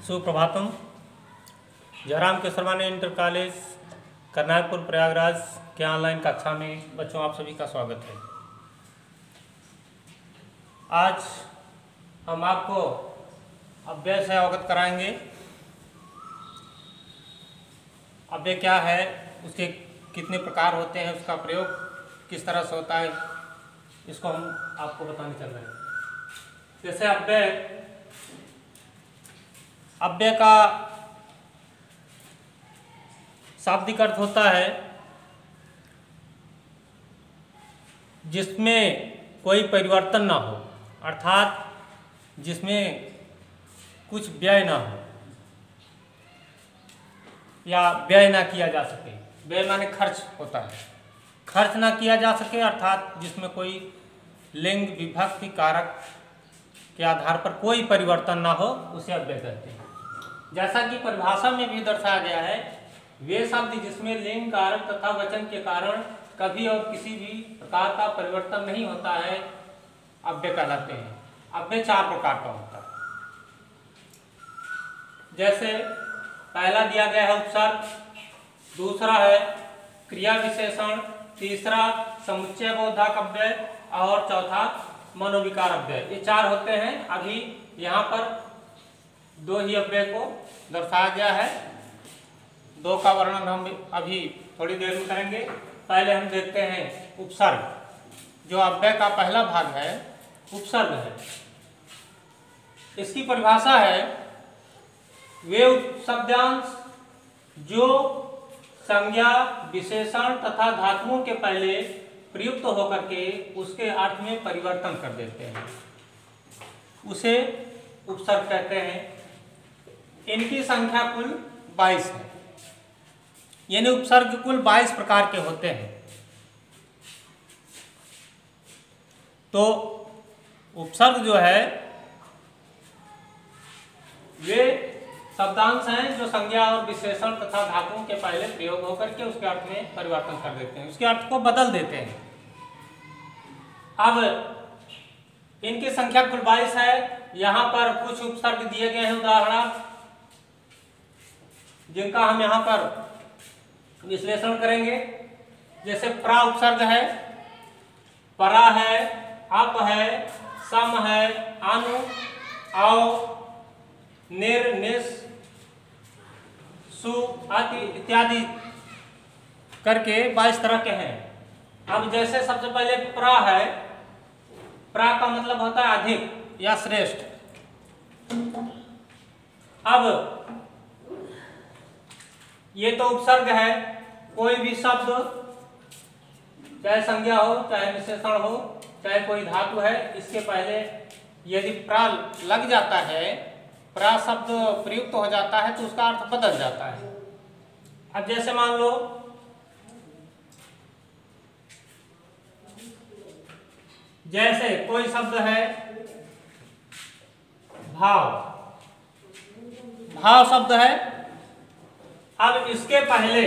Suprabhatam. Jairam Kesarwani inter college करनालपुर Prayagraj के online कक्षा में बच्चों आप सभी का स्वागत है। आज हम आपको अव्यय से अवगत कराएंगे। अव्यय क्या है, उसके कितने प्रकार होते हैं, उसका प्रयोग किस तरह से होता है, इसको हम आपको बताने चल रहे हैं। जैसे अव्यय का शाब्दिक अर्थ होता है जिसमें कोई परिवर्तन ना हो, अर्थात जिसमें कुछ व्यय ना हो या व्यय ना किया जा सके। व्यय माने खर्च होता है, खर्च ना किया जा सके अर्थात जिसमें कोई लिंग विभक्ति कारक के आधार पर कोई परिवर्तन ना हो, उसे अव्यय कहते हैं। जैसा कि परिभाषा में भी दर्शाया गया है, वे शब्द जिसमें लिंग कारक तथा वचन के कारण कभी और किसी भी प्रकार का परिवर्तन नहीं होता है, अव्यय कहलाते हैं। अव्यय 4 प्रकार का होता है। जैसे पहला दिया गया है उपसर्ग, दूसरा है क्रिया विशेषण, तीसरा समुच्चय बोधक अव्यय और चौथा मनोविकार अव्यय। ये 4 होते हैं। अभी यहाँ पर 2 ही अव्यय को दर्शाया गया है। 2 का वर्णन हम अभी थोड़ी देर में करेंगे। पहले हम देखते हैं उपसर्ग। जो अव्यय का पहला भाग है उपसर्ग है। इसकी परिभाषा है वे शब्दांश जो संज्ञा विशेषण तथा धातुओं के पहले प्रयुक्त होकर के उसके अर्थ में परिवर्तन कर देते हैं, उसे उपसर्ग कहते हैं। इनकी संख्या कुल 22 है, यानी उपसर्ग कुल 22 प्रकार के होते हैं। तो उपसर्ग जो है वे शब्दांश हैं जो संज्ञा और विशेषण तथा धातुओं के पहले प्रयोग होकर के उसके अर्थ में परिवर्तन कर देते हैं, उसके अर्थ को बदल देते हैं। अब इनकी संख्या कुल 22 है। यहाँ पर कुछ उपसर्ग दिए गए हैं उदाहरण, जिनका हम यहाँ पर विश्लेषण करेंगे। जैसे प्रा उपसर्ग है, परा है, अप है, सम है, अनु, औ, निर, निस, सु आदि इत्यादि करके 22 तरह के हैं। अब जैसे सबसे पहले प्रा है, प्रा का मतलब होता है अधिक या श्रेष्ठ। अब ये तो उपसर्ग है। कोई भी शब्द चाहे संज्ञा हो, चाहे विशेषण हो, चाहे कोई धातु है, इसके पहले यदि प्रा लग जाता है, प्रा शब्द प्रयुक्त हो जाता है तो उसका अर्थ बदल जाता है। अब जैसे मान लो जैसे कोई शब्द है भाव, भाव शब्द है। अब इसके पहले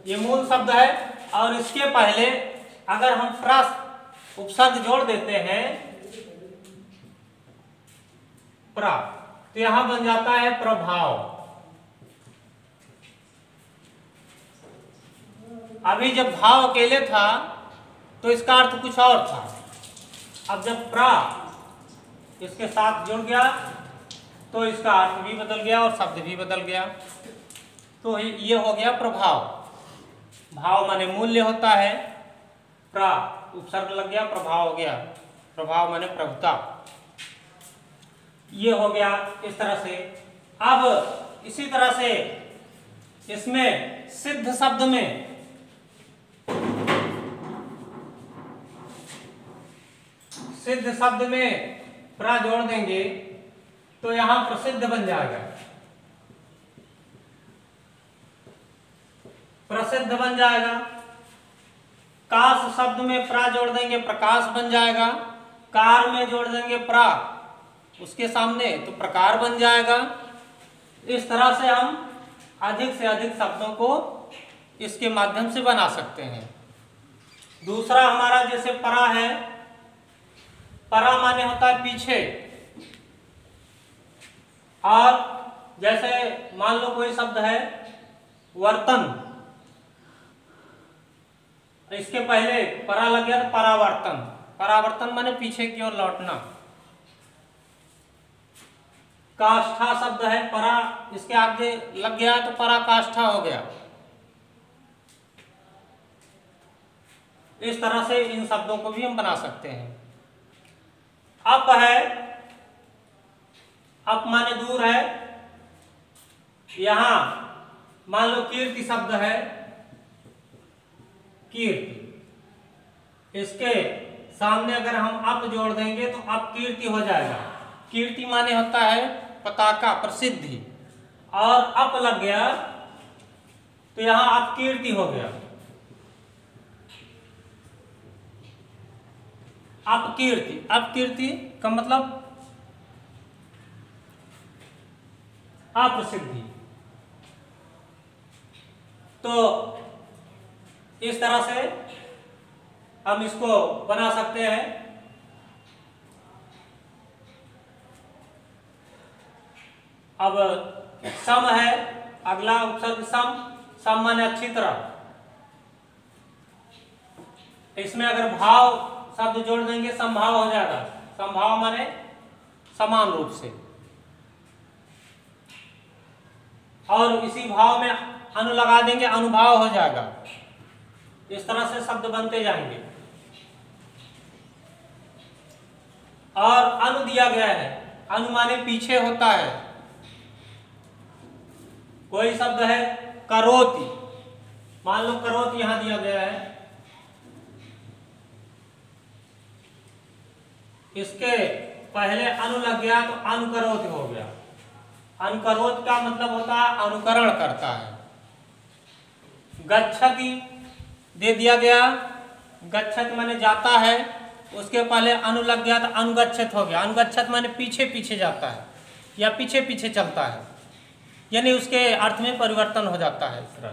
ये मूल शब्द है और इसके पहले अगर हम प्रा उपसर्ग जोड़ देते हैं प्रा, तो यहां बन जाता है प्रभाव। अभी जब भाव अकेले था तो इसका अर्थ कुछ और था। अब जब प्रा इसके साथ जुड़ गया तो इसका अर्थ भी बदल गया और शब्द भी बदल गया। तो ये हो गया प्रभाव। भाव माने मूल्य होता है, प्रा उपसर्ग लग गया, प्रभाव हो गया। प्रभाव माने प्रभुता। ये हो गया इस तरह से। अब इसी तरह से इसमें सिद्ध शब्द में प्रा जोड़ देंगे तो यहां प्रसिद्ध बन जाएगा, प्रसिद्ध बन जाएगा। काश शब्द में प्रा जोड़ देंगे प्रकाश बन जाएगा। कार में जोड़ देंगे प्रा उसके सामने तो प्रकार बन जाएगा। इस तरह से हम अधिक से अधिक शब्दों को इसके माध्यम से बना सकते हैं। दूसरा हमारा जैसे परा है, परा माने होता है पीछे। और जैसे मान लो कोई शब्द है वर्तन, इसके पहले परा लग गया तो परावर्तन। परावर्तन माने पीछे की ओर लौटना। काष्ठा शब्द है, परा इसके आगे लग गया तो पराकाष्ठा हो गया। इस तरह से इन शब्दों को भी हम बना सकते हैं। अप है, अप माने दूर है। यहां मान लो कीर्ति शब्द है, कीर्ति, इसके सामने अगर हम अप जोड़ देंगे तो अप कीर्ति हो जाएगा। कीर्ति माने होता है पताका, प्रसिद्धि, और अप लग गया तो यहां अपकीर्ति हो गया। अपकीर्ति, अपकीर्ति का मतलब अप्रसिद्धि। तो इस तरह से हम इसको बना सकते हैं। अब सम है, अगला उपसर्ग सम। सम माने अच्छी तरह। इसमें अगर भाव शब्द जोड़ देंगे समभाव हो जाएगा। समभाव माने समान रूप से, और इसी भाव में अनु लगा देंगे अनुभाव हो जाएगा। इस तरह से शब्द बनते जाएंगे। और अनु दिया गया है, अनु माने पीछे होता है। कोई शब्द है करोति, मान लो करोति यहां दिया गया है, इसके पहले अनु लग गया तो अनुकरोति हो गया। अनुकरोत का मतलब होता है अनुकरण करता है। गच्छति दे दिया गया, गच्छत माने जाता है, उसके पहले अनु लग गया तो अनुगच्छत हो गया। अनुगच्छत माने पीछे पीछे जाता है या पीछे पीछे चलता है, यानी उसके अर्थ में परिवर्तन हो जाता है इस तरह।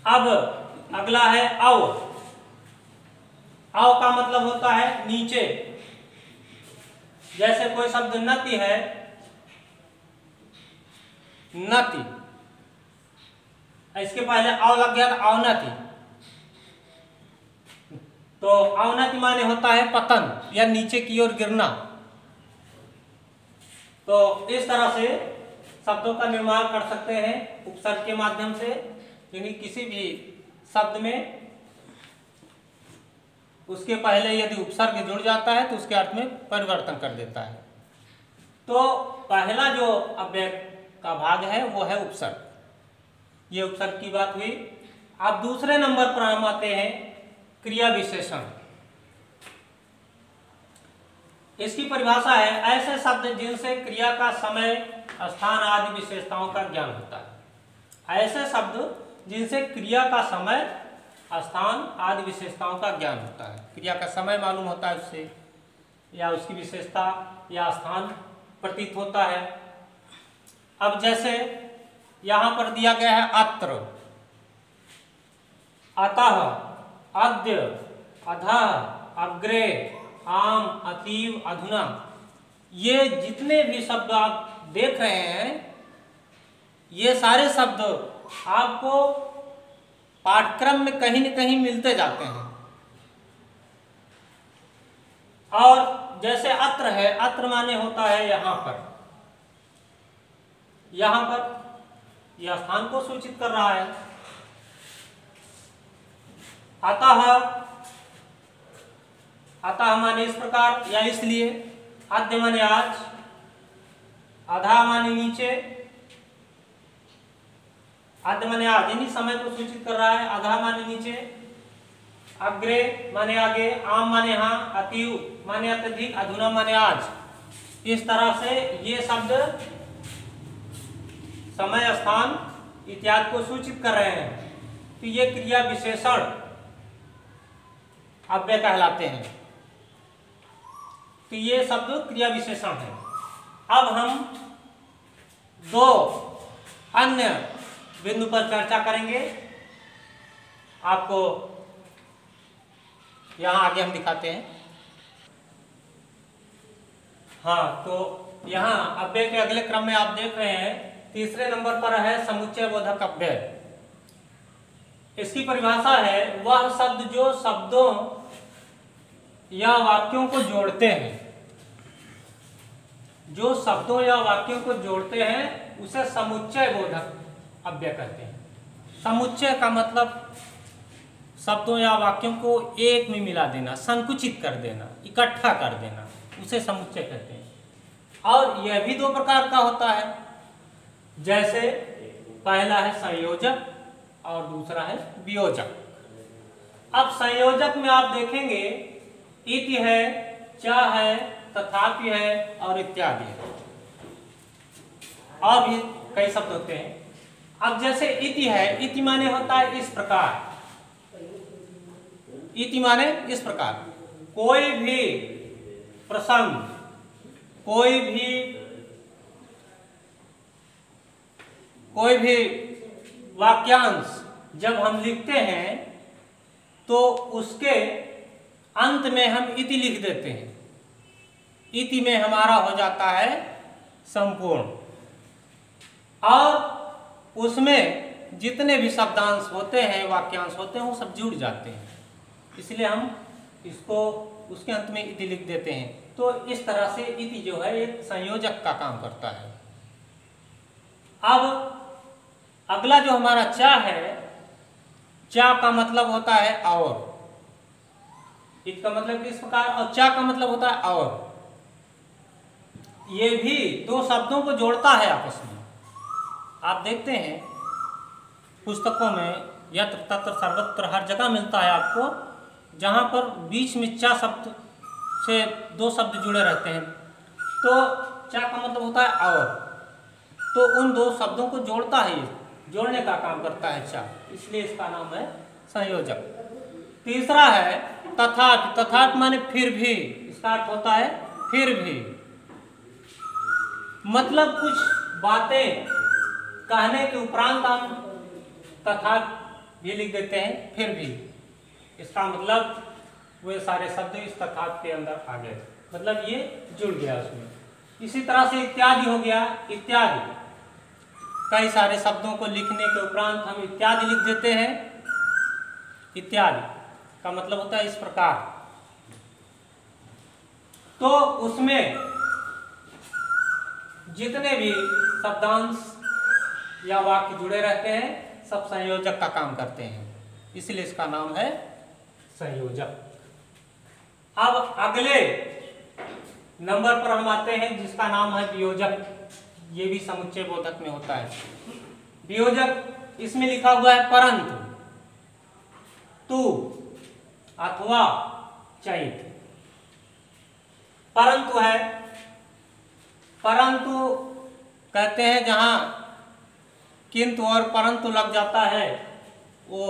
अब अगला है अव। अव का मतलब होता है नीचे। जैसे कोई शब्द नति है, नति, इसके पहले अव लग गया तो अवनति। तो अवनति माने होता है पतन या नीचे की ओर गिरना। तो इस तरह से शब्दों का निर्माण कर सकते हैं उपसर्ग के माध्यम से, यानी किसी भी शब्द में उसके पहले यदि उपसर्ग जुड़ जाता है तो उसके अर्थ में परिवर्तन कर देता है। तो पहला जो अव्यय का भाग है वो है उपसर्ग। ये उपसर्ग की बात हुई। अब दूसरे नंबर पर हम आते हैं क्रिया विशेषण। इसकी परिभाषा है ऐसे शब्द जिनसे क्रिया का समय, स्थान आदि विशेषताओं का ज्ञान होता है। ऐसे शब्द जिनसे क्रिया का समय, स्थान आदि विशेषताओं का ज्ञान होता है। क्रिया का समय मालूम होता है उससे, या उसकी विशेषता या स्थान प्रतीत होता है। अब जैसे यहां पर दिया गया है अत्र, अतः, अद्य, अधः, अग्रे, आम, अतीव, अधुना, ये जितने भी शब्द आप देख रहे हैं, ये सारे शब्द आपको पाठ्यक्रम में कहीं न कहीं मिलते जाते हैं। और जैसे अत्र है, अत्र माने होता है यहां पर। यहां पर यह स्थान को सूचित कर रहा है। अतः, अतः माने इस प्रकार या इसलिए। अद्य माने आज, अधा माने नीचे, आद्य माने आज यानी समय को सूचित कर रहा है, अधा माने नीचे, अग्रे माने आगे, आम माने हाँ, अतीव माने अत्यधिक, अधुना माने आज। इस तरह से ये शब्द समय, स्थान इत्यादि को सूचित कर रहे हैं। तो ये क्रिया विशेषण अव्यय कहलाते हैं। तो ये शब्द क्रिया विशेषण है। अब हम दो अन्य बिंदु पर चर्चा करेंगे। आपको यहां आगे हम दिखाते हैं। हाँ, तो यहाँ अव्यय के अगले क्रम में आप देख रहे हैं तीसरे नंबर पर है समुच्चय बोधक अव्यय। इसकी परिभाषा है वह शब्द जो शब्दों या वाक्यों को जोड़ते हैं, जो शब्दों या वाक्यों को जोड़ते हैं उसे समुच्चय बोधक अव्यय कहते हैं। समुच्चय का मतलब शब्दों या वाक्यों को एक में मिला देना, संकुचित कर देना, इकट्ठा कर देना, उसे समुच्चय कहते हैं। और यह भी दो प्रकार का होता है, जैसे पहला है संयोजक और दूसरा है वियोजक। अब संयोजक में आप देखेंगे इति है, च है, तथापि है और इत्यादि है, और भी कई शब्द होते हैं। अब जैसे इति है, इति माने होता है इस प्रकार, इति माने इस प्रकार, कोई भी प्रसंग, कोई भी वाक्यांश जब हम लिखते हैं तो उसके अंत में हम इति लिख देते हैं। इति में हमारा हो जाता है संपूर्ण, और उसमें जितने भी शब्दांश होते हैं, वाक्यांश होते हैं, वो सब जुड़ जाते हैं, इसलिए हम इसको उसके अंत में इति लिख देते हैं। तो इस तरह से इति जो है एक संयोजक का काम करता है। अब अगला जो हमारा चा है, चा का मतलब होता है और, इत का मतलब इस प्रकार और चा का मतलब होता है और। ये भी दो शब्दों को जोड़ता है आपस में। आप देखते हैं पुस्तकों में यत्र तत्र सर्वत्र हर जगह मिलता है आपको, जहाँ पर बीच में चा शब्द से दो शब्द जुड़े रहते हैं, तो चा का मतलब होता है और, तो उन दो शब्दों को जोड़ता है, जोड़ने का काम करता है चा, इसलिए इसका नाम है संयोजक। तीसरा है तथापि, तथापि माने फिर भी, इसका अर्थ होता है फिर भी, मतलब कुछ बातें कहने के उपरांत हम तथापि ये लिख देते हैं फिर भी, इसका मतलब वे सारे शब्द इस तथापि के अंदर आ गए, मतलब ये जुड़ गया उसमें। इसी तरह से इत्यादि हो गया, इत्यादि कई सारे शब्दों को लिखने के उपरांत हम इत्यादि लिख देते हैं। इत्यादि का मतलब होता है इस प्रकार, तो उसमें जितने भी शब्दांश या वाक्य जुड़े रहते हैं सब संयोजक का काम करते हैं, इसलिए इसका नाम है संयोजक। अब अगले नंबर पर हम आते हैं जिसका नाम है वियोजक। ये भी समुच्चय बोधक में होता है। वियोजक, इसमें लिखा हुआ है परंतु, तू अथवा चैत। परंतु है, परंतु कहते हैं जहां किंतु और परंतु लग जाता है वो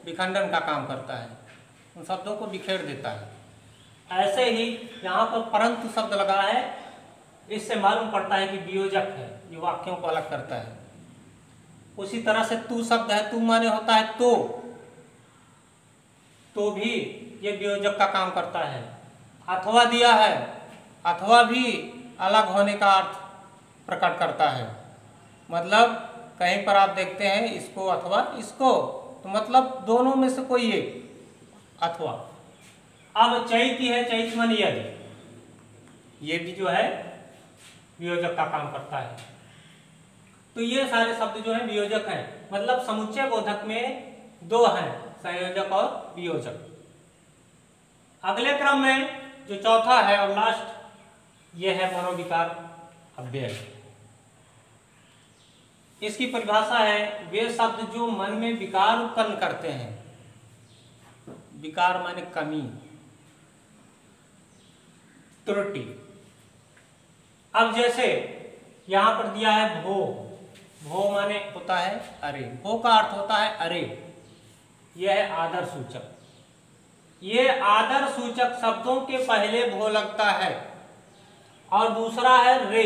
विखंडन का काम करता है, उन शब्दों को बिखेर देता है। ऐसे ही यहाँ पर परंतु शब्द लगा है, इससे मालूम पड़ता है कि वियोजक है, ये वाक्यों को अलग करता है। उसी तरह से तू शब्द है, तू माने होता है तो भी ये वियोजक का काम करता है। अथवा दिया है, अथवा भी अलग होने का अर्थ प्रकट करता है, मतलब कहीं पर आप देखते हैं इसको अथवा इसको, तो मतलब दोनों में से कोई एक अथवा। अब चैती है, चैत मन यदि, ये भी जो है वियोजक का काम करता है। तो ये सारे शब्द जो है वियोजक हैं, मतलब समुच्चय बोधक में दो हैं, संयोजक और वियोजक। अगले क्रम में जो चौथा है और लास्ट, ये है मनोविकार अव्यय। इसकी परिभाषा है वे शब्द जो मन में विकार उत्पन्न करते हैं। विकार माने कमी, त्रुटि। अब जैसे यहां पर दिया है भो, भो माने होता है अरे, भो का अर्थ होता है अरे, यह है आदर सूचक। ये आदर सूचक शब्दों के पहले भो लगता है, और दूसरा है रे,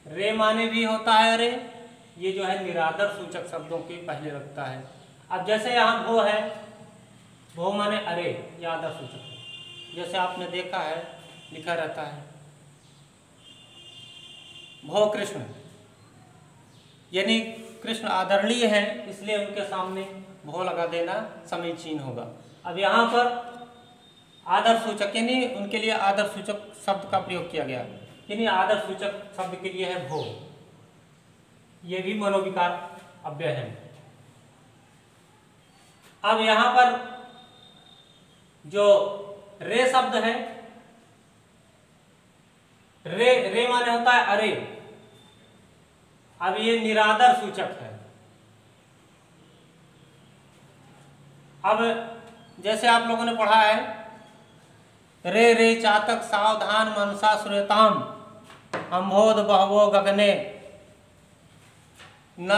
रे माने भी होता है अरे, ये जो है निरादर सूचक शब्दों के पहले लगता है। अब जैसे यहाँ भो है, भो माने अरे, ये आदर सूचक है, जैसे आपने देखा है लिखा रहता है भो कृष्ण, यानी कृष्ण आदरणीय है इसलिए उनके सामने भो लगा देना समीचीन होगा। अब यहाँ पर आदर सूचक यानी उनके लिए आदर सूचक शब्द का प्रयोग किया गया, यानी आदर सूचक शब्द के लिए है भो। ये भी मनोविकार अव्यय है। अब यहाँ पर जो रे शब्द है, रे रे माने होता है अरे। अब ये निरादर सूचक है। अब जैसे आप लोगों ने पढ़ा है, रे रे चातक सावधान मनसा श्रूयताम अम्भोध बहवो गगने न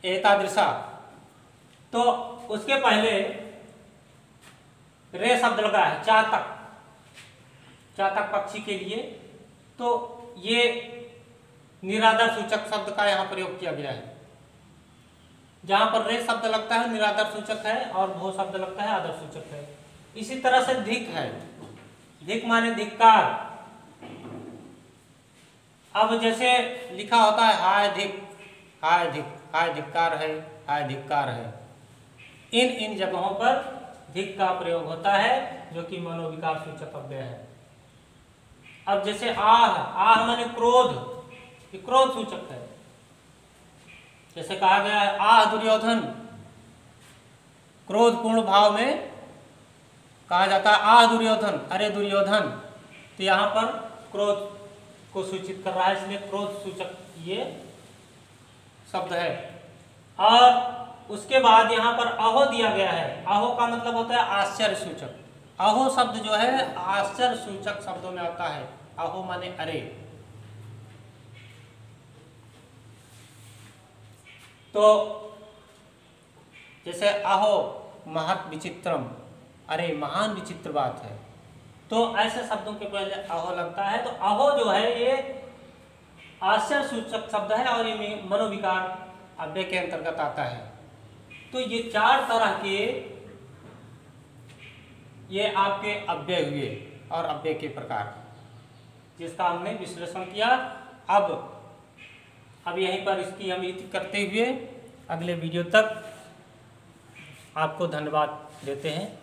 एतादृशा। तो उसके पहले रे शब्द लगा है चातक, चातक पक्षी के लिए, तो ये निरादर सूचक शब्द का यहाँ प्रयोग किया गया है। जहां पर रे शब्द लगता है निरादर सूचक है और भो शब्द लगता है आदर सूचक है। इसी तरह से धिक है, धिक माने धिक्कार। अब जैसे लिखा होता है हाय धिक, हाय धिक, हाय धिक्कार है, हाय धिक्कार है, इन जगहों पर धिक का प्रयोग होता है जो कि मनोविकार सूचक अव्यय है। अब जैसे आह, आह माने क्रोध, ये क्रोध सूचक है। जैसे कहा गया है आह दुर्योधन, क्रोधपूर्ण भाव में कहा जाता है आह दुर्योधन, अरे दुर्योधन। तो यहाँ पर क्रोध को सूचित कर रहा है, इसलिए क्रोध सूचक ये शब्द है। और उसके बाद यहाँ पर अहो दिया गया है। अहो का मतलब होता है आश्चर्य सूचक। अहो शब्द जो है आश्चर्य सूचक शब्दों में आता है। अहो माने अरे। तो जैसे अहो महत विचित्रम, अरे महान विचित्र बात है, तो ऐसे शब्दों के पहले अहो लगता है। तो अहो जो है ये आश्चर्य सूचक शब्द है और ये मनोविकार अव्यय के अंतर्गत आता है। तो ये चार तरह के ये आपके अव्यय हुए और अव्यय के प्रकार, जिसका हमने विश्लेषण किया। अब यहीं पर इसकी हम इति करते हुए अगले वीडियो तक आपको धन्यवाद देते हैं।